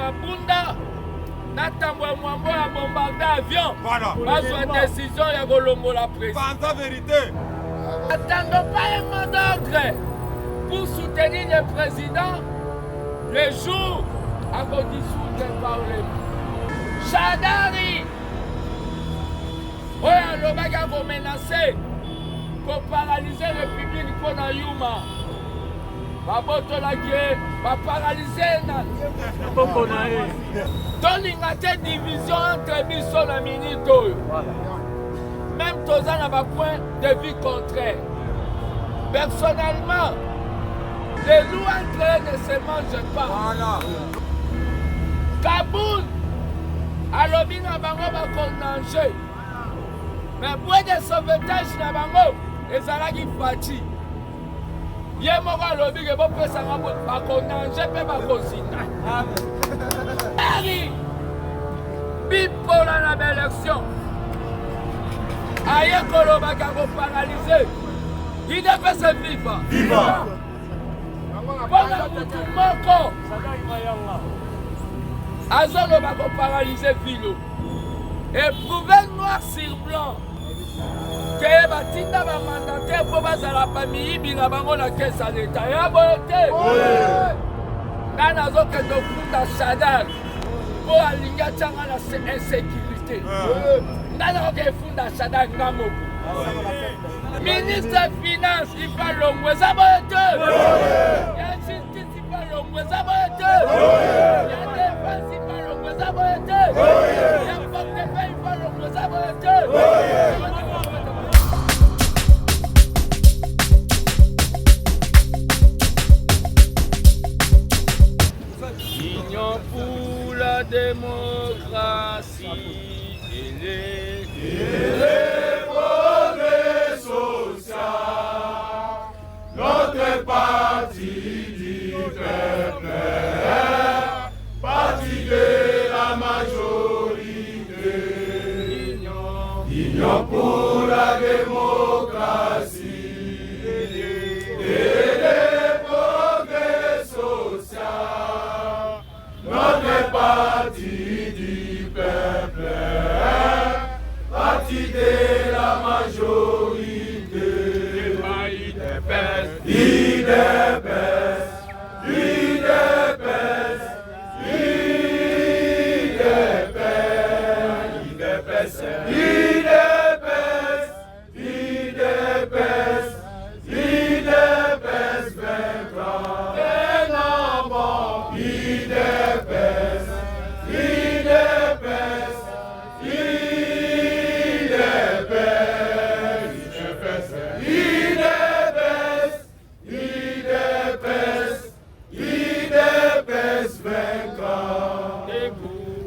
mabunda natango ya mwambo ya bombarde avion bazwa décision ya kolongola président vérité. N'attendons pas un mot d'ordre pour soutenir le président le jour à dissoudre le Parlement. Shadari oyo alobaki akomenase koparalyse république mpo na yuma babotolaki ye baparalyse na mboko na ye tolinga te division entre biso na minute oyo même toza na bapoint de vue contraire. Personnellement, les loups entre eux ne se mangent pas. Kaboul alobi na bango bakondanger. Mais bouée de sauvetage na bango ezalaki fati. Ye moko alobi ke bopesanga bakondanger mpe bakozinda. Ari bipola na baélection. Aye kolobaka koparalyse idepese viva mpona mutu moko azoloba koparalyse vilo eprouve noir sur blanc ke batinda bamandataire mpo bazala bamiyibi na bango na kesa leta ya boye te nga nazokende okunda Shadar mpo alingi atianga na insécurité nga nakokefunda Shadar nga moko ministre finance ifa longo eza boye te ya justice ifa longo eza boye te ya défense ifa longo eza boye te ya portefeuille ifa longo eza boye te. Union pour la démocratie et les progrès social, notre parti du peuple, parti de la majorité, union pour la démocratie et les progrès social, notre parti du peuple, parti de la majorité,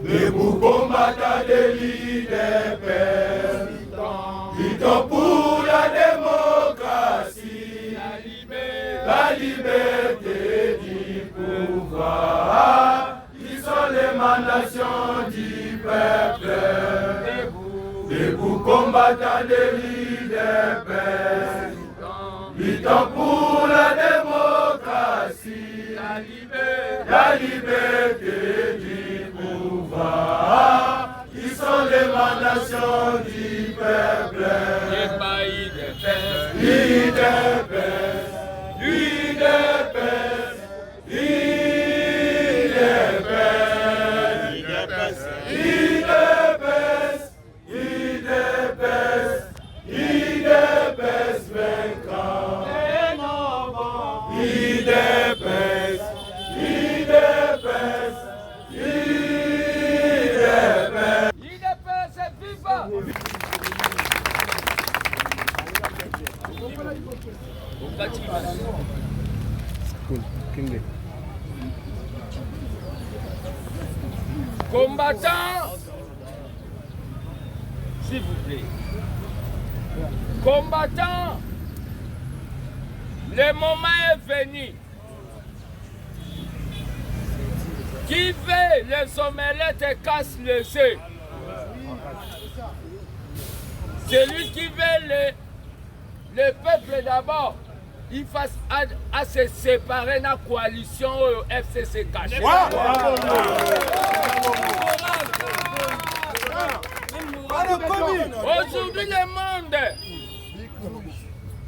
debout combattant de l'IDPS, luttons pour la démocratie, la liberté du pouvoir, qui sont l'émanation du peuple. Debout combattant de l'IDPS, luttons pour la démocratie, la liberté du pouvoir, qui sont l'émanation du peuple. Combattants, s'il vous plaît. Combattants, le moment est venu. Qui fait les omelettes et casse les œufs? Celui qui veut le peuple d'abord, il fasse à se séparer de la coalition FCC caché.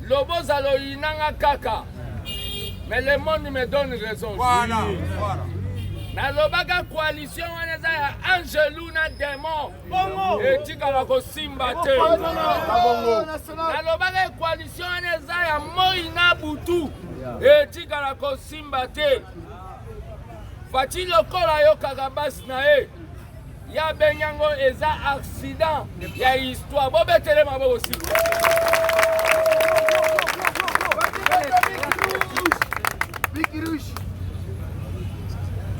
Lobo zalo inanga kaka. Mais le monde me donne raison. Voilà. Na lobaka coalition wana za ya Angelou na Démon. Bongo. Etikala ko simba te. Na lobaka coalition wana za ya Moi na Butu. Etikala ko simba te. Fati lokola yo kakabasi na e. Ya benyango eza accident ya histoire. Bobetele maboko si.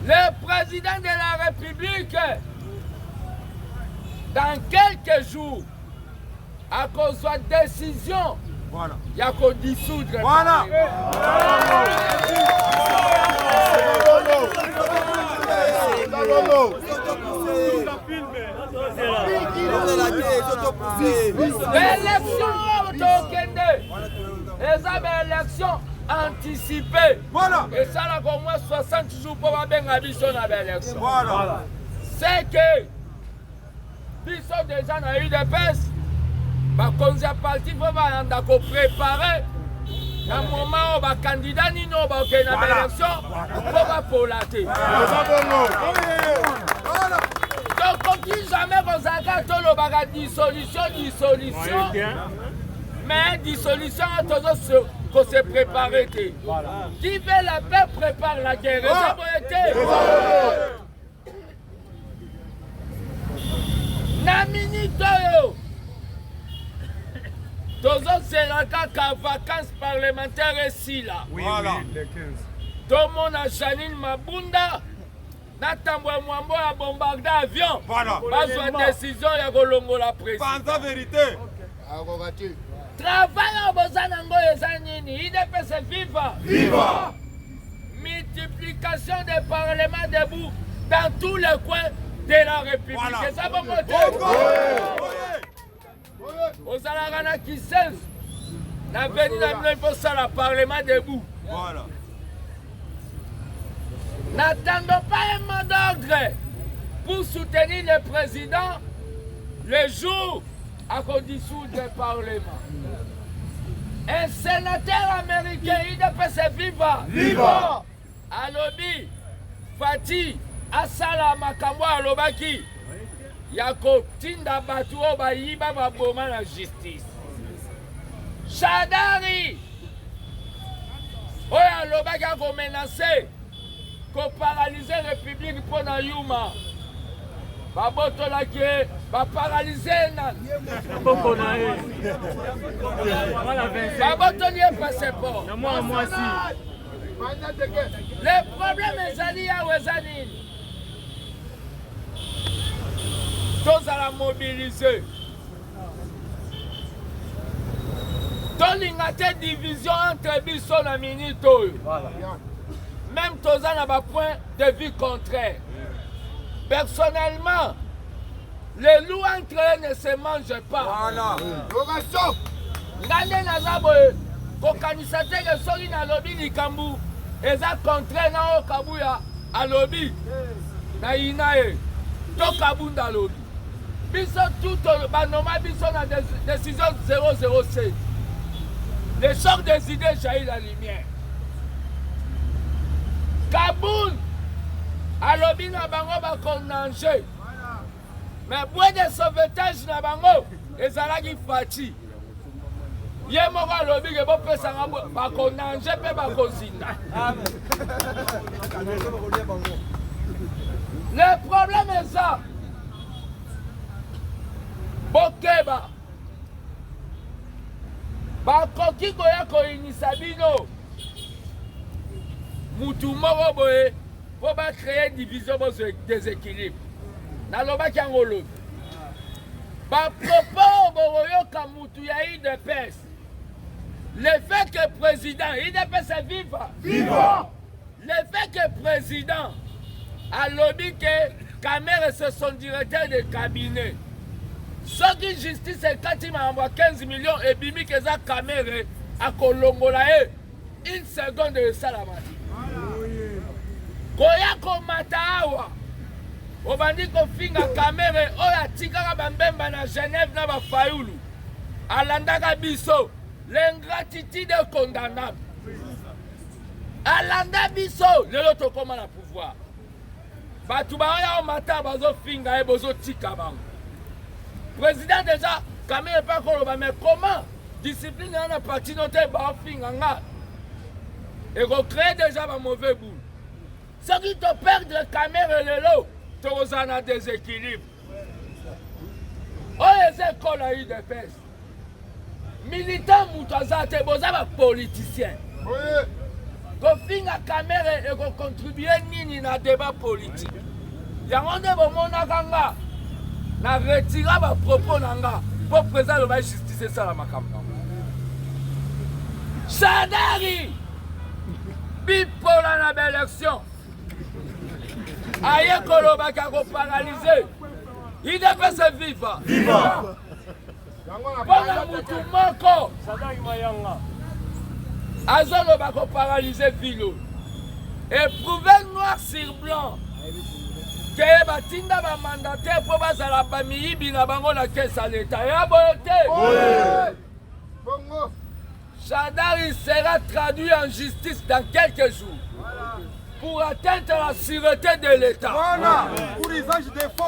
Le président de la République, dans quelques jours, à cause de la décision, il y a qu'à dissoudre. Voilà. L'élection, l'élection anticipée. Voilà. Et ça, là, au moins 60 jours pour avoir bien habitué à l'élection. Voilà. C'est que, puisque déjà dans l'UDPS, bah, quand il parti, il faut préparer. Dans le moment où les candidats n'y ont pas l'élection, il faut pour la tête. Donc, on dit jamais qu'on s'accorde à dissolution. Mais dissolution, qu'on se prépare. Qui veut la paix prépare la guerre. Na minute yo. Tozo selaka ka vacances parlementaires ici là. Voilà. Tout le monde a Janine Mabunda. Natambwe Mwambo a bombardé avion. Voilà. Pas de décision ya kolongo la président. Pas de vérité. Travail à Bozanango et Zanini. IDPS viva. Viva. Multiplication des parlements debout dans tous les coins de la République. Voilà. C'est ça, bon côté. Aux Alarana qui cesse. La venue il faut ça, le parlement debout. Voilà. N'attendons pas un mot d'ordre pour soutenir le président le jour à qu'on dissout le parlement. Un sénateur américain, il peut se vivre. Viva. Alobi, Fati, Asala Makamwa Alobaki. Yako Tinda Batu Oba Yiba Baboma la justice. Chadari. Oya Alobaki a menacé. Qu'on paralyse la République pour la Yuma. Baboto la qui va paralyser. Baboto n'y est pas ses ports. Moi aussi. Le problème est Ali à Wezanine. Tous à la mobiliser. Tous les division entre Bisson et Minito. Même tous à un point de vue contraire. Personnellement, les loups entre eux ne se mangent pas. Voilà. Ngande nazabo kokanisate ke soki na lobi likambu eza contraire na okabuya alobi na inae to kabunda lobi biso tout banoma biso na décision 007 le choc des idées jaillit la lumière. Kaboul alobi na bango ba kondanger mais bois de sauvetage na bango ezalaki Fati. Ye moko alobi ke bopesanga bakondange mpe bakozinda. Le problème est ça. Bokeba bakoki koya koinisa bino mutu moko boye po bacréer division bo déséquilibre. Nalobaki yango lobi bapropos boyoka mutu ya UDPS. Le fait que le président, IDPS est vivant. Le fait que le président a lobby que Kamere c'est son directeur de cabinet. Ce qui justice est quand il m'a envoyé 15 millions et Bimi que ça Kamere à Kolongolae. Une seconde de ça la mati. Koya Komatawa. On va dire qu'on finit à Kamere. Oh la tika bambemba na Genève na ba Fayoulou. Alandaka biso. l'ingratitude est condamnable. Alanda biso, lelo tokoma na pouvoir. Batu baoya o matin bazo finga e bozo tika bango. Président déjà, Kamere pas koloba, mais comment discipline na parti noté ba finga nga. Et recréer déjà ma mauvais boule. Ce qui te perdre Kamere lelo, tu as un déséquilibre. Oh, les écoles à UDPS. Militants moutaza te boza ba politicien. Ko finga Kamere et ko contribuer nini na débat politique. Yango nde bomona kanga na retira ba propos nanga pour président le justice ça la makambo. Sadari bipola na belle élection. Aye koloba kako paralysé. Il devait se vivre. Viva. Pendant mutu moko. Sadari mayanga. Azolo bako paralysé vilo. Et prouver noir sur blanc. Que batinda ba mandataire pour bazala ba miyibi na bango na caisse à l'état. Ya boyote. Bongo. Sadari sera traduit en justice dans quelques jours. Pour atteindre la sûreté de l'État. Voilà. Pour l'usage des fonds.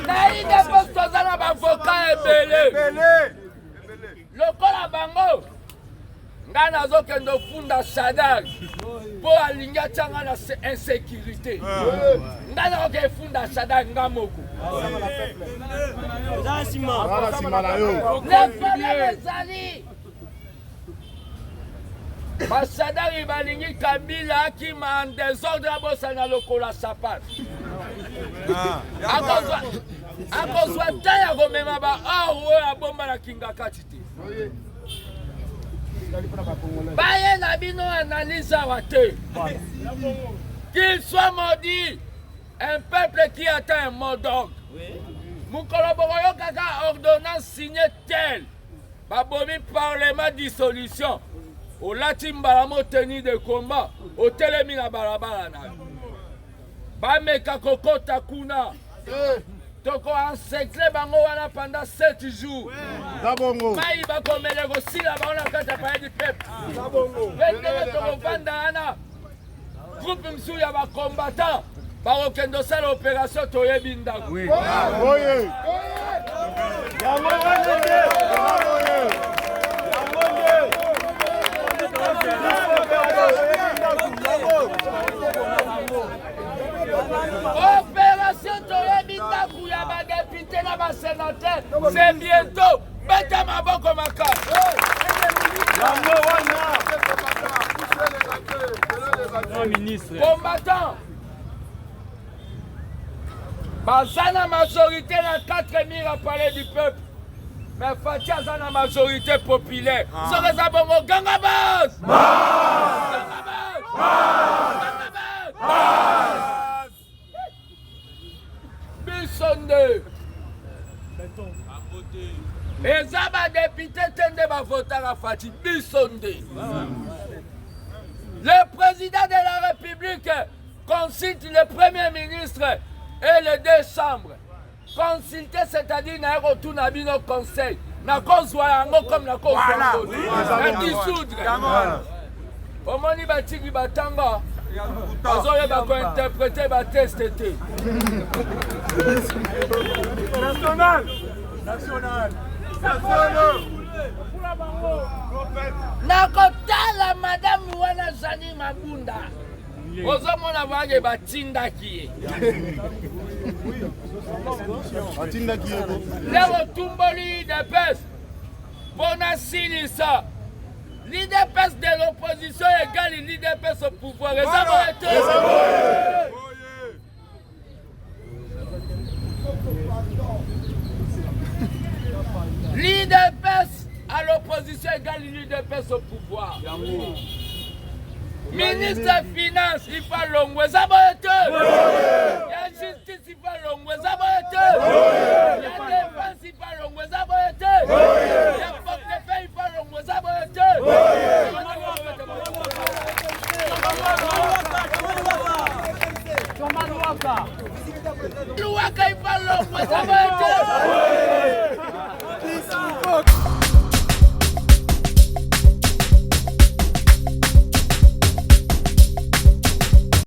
Naïde Postozana Bavoka et Belé. Lokola Bango. Ngana Zokendo Funda Sadar. Pour aligner Tchanga na insécurité. Ngana Oke Funda Sadar Ngamoko. Les frères des alliés. Basadari balingi Kabila qui m'a en désordre à Bossana Lokola Sapat. A cause de Taya Gomema ba Orwe a bomba la Kinga Katiti. Baye Nabino analyse à Wate. Qu'il soit maudit, un peuple qui atteint un mot d'ordre. Mon collaborateur Kaka ordonnance signée telle. Babomi parlement dissolution. Au Latimbalamo tenu de combat, au Télémina Barabarana. Bameka Koko Takuna. Toko encerclé Bango wana pendant 7 jours. Zabongo. Maï Bako Melego Sila Baona Kata Paye du peuple. Zabongo. Vendele Toko Vandana. Groupe Msou ya ba combattant. Baro Kendo Sale opération Toye Bindago. Oui. Oye. Opération Toyebitakou ya ba député na ba sénateur, c'est bientôt. Beta maboko makasi. Combattant. Bazana majorité na 4000 à palais du peuple. Mais Fatia a la majorité populaire. Ce que ça bon Gangabas. Bissonde. Et ça va député tende va voter à Fati Bissonde. Le président de la République consulte le premier ministre et les 2 chambres. Consulter, c'est-à-dire na retour na bino conseil. Na kozwa yango comme na kozwa ngoni. Na dissoudre. Omoni batiki batanga. Bazoye bako interpréter ba test été. National. Na kotala madame wana Zani Mabunda. Ozomona bange batinda kiye. Leo tumboli l'IDPS. Bonasilisa. L'IDPS de l'opposition égale l'IDPS au pouvoir. L'IDPS à l'opposition égale l'IDPS au pouvoir. Ministre des Finances, il faut l'ongoué, ça va être. Il y a justice, il faut l'ongoué, ça va être. Il y a défense, il faut l'ongoué, ça va être. Il y a portefeuille, il faut l'ongoué, ça va être. luwaka ifalongwe sabaete